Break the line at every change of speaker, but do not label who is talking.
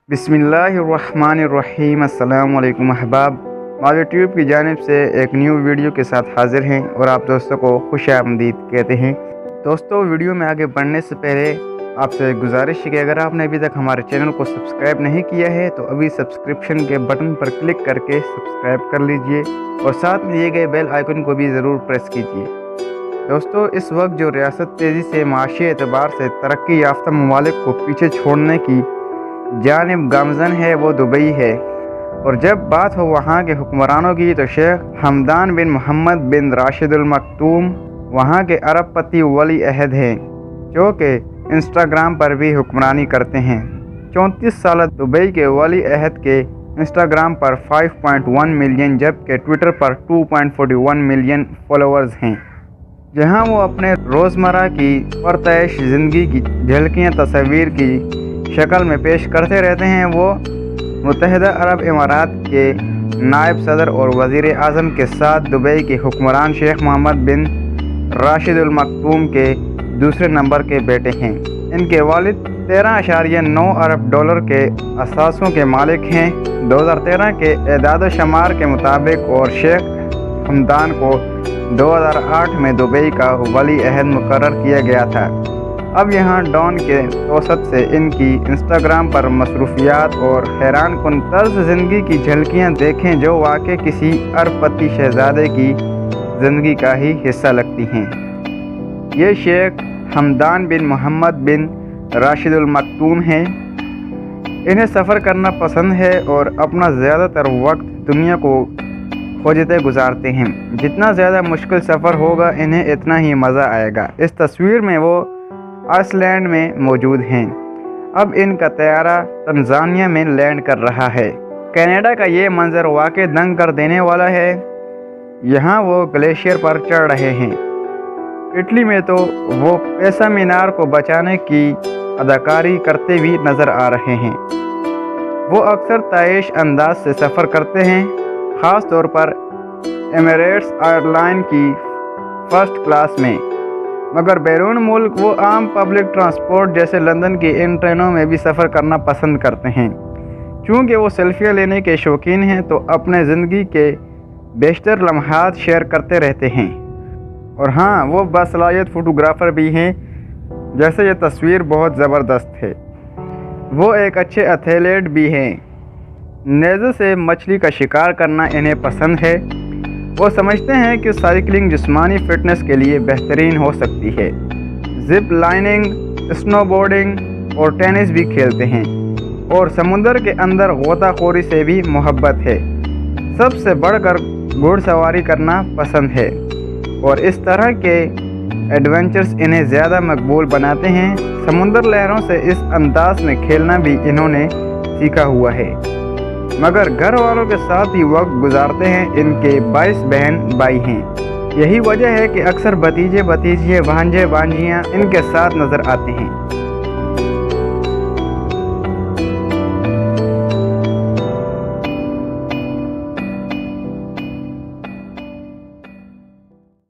बिस्मिल्लाहिर्रहमानिर्रहीम। अस्सलाम वालेकुम अहबाब। मावी ट्यूब की जानिब से एक न्यू वीडियो के साथ हाजिर हैं और आप दोस्तों को खुश आमदीद कहते हैं। दोस्तों, वीडियो में आगे बढ़ने से पहले आपसे गुजारिश है कि अगर आपने अभी तक हमारे चैनल को सब्सक्राइब नहीं किया है तो अभी सब्सक्रिप्शन के बटन पर क्लिक करके सब्सक्राइब कर लीजिए और साथ में दिए गए बेल आइकन को भी ज़रूर प्रेस कीजिए। दोस्तों, इस वक्त जो रियासत तेज़ी से माशी एतबार से तरक्की याफ्ता ममालिक को पीछे छोड़ने की जानिब गामज़न है वो दुबई है। और जब बात हो वहाँ के हुक्मरानों की तो शेख हमदान बिन मोहम्मद बिन राशिद अल मक्तूम वहाँ के अरबपति वली अहद हैं, जो कि इंस्टाग्राम पर भी हुक्मरानी करते हैं। 34 साल दुबई के वली अहद के इंस्टाग्राम पर 5.1 मिलियन जबकि ट्विटर पर 2.41 मिलियन फॉलोअर्स हैं, जहां वो अपने रोज़मर्रा की परतैश ज़िंदगी की झलकियाँ तस्वीर की शक्ल में पेश करते रहते हैं। वो मुत्तहिदा अरब इमारात के नायब सदर और वज़ीर आज़म के साथ दुबई के हुक्मरान शेख मोहम्मद बिन राशिद अल मक्तूम के दूसरे नंबर के बेटे हैं। इनके वालिद 13.9 अरब डॉलर के असासों के मालिक हैं। 2013 के एदाद शुमार के मुताबिक और शेख हमदान को 2008 में दुबई का वली अहद मुकर्रर किया गया था। अब यहाँ डॉन के तोसत से इनकी इंस्टाग्राम पर मसरूफियात और हैरान कुन तर्ज ज़िंदगी की झलकियाँ देखें, जो वाकई किसी अरबपति शहजादे की ज़िंदगी का ही हिस्सा लगती हैं। ये शेख हमदान बिन मोहम्मद बिन राशिद अल मक्तूम हैं। इन्हें सफ़र करना पसंद है और अपना ज़्यादातर वक्त दुनिया को खोजते गुजारते हैं। जितना ज़्यादा मुश्किल सफ़र होगा इन्हें इतना ही मज़ा आएगा। इस तस्वीर में वो आइसलैंड में मौजूद हैं। अब इनका तैयारा तंजानिया में लैंड कर रहा है। कनाडा का ये मंजर वाकई दंग कर देने वाला है। यहाँ वो ग्लेशियर पर चढ़ रहे हैं। इटली में तो वो पैसा मीनार को बचाने की अदाकारी करते भी नज़र आ रहे हैं। वो अक्सर ताइश अंदाज से सफ़र करते हैं, ख़ास तौर पर एमिरेट्स एयरलाइन की फ़र्स्ट क्लास में। मगर बैरून मुल्क वो आम पब्लिक ट्रांसपोर्ट जैसे लंदन की इन ट्रेनों में भी सफ़र करना पसंद करते हैं। चूँकि वो सेल्फियाँ लेने के शौकीन हैं तो अपने ज़िंदगी के बेशतर लम्हात शेयर करते रहते हैं। और हाँ, वो बासलाहियत फ़ोटोग्राफ़र भी हैं। जैसे ये तस्वीर बहुत ज़बरदस्त है। वो एक अच्छे एथलीट भी हैं। नेज़े से मछली का शिकार करना इन्हें पसंद है। वो समझते हैं कि साइकिलिंग जिस्मानी फ़िटनेस के लिए बेहतरीन हो सकती है। ज़िप लाइनिंग, स्नोबोर्डिंग और टेनिस भी खेलते हैं और समुंदर के अंदर गोताखोरी से भी मोहब्बत है। सबसे बढ़कर घुड़सवारी करना पसंद है और इस तरह के एडवेंचर्स इन्हें ज़्यादा मकबूल बनाते हैं। समुंदर लहरों से इस अंदाज में खेलना भी इन्होंने सीखा हुआ है। मगर घर वालों के साथ ही वक्त गुजारते हैं। इनके 22 बहन भाई हैं। यही वजह है कि अक्सर भतीजे भतीजियाँ भांजे भांजियाँ इनके साथ नज़र आते हैं।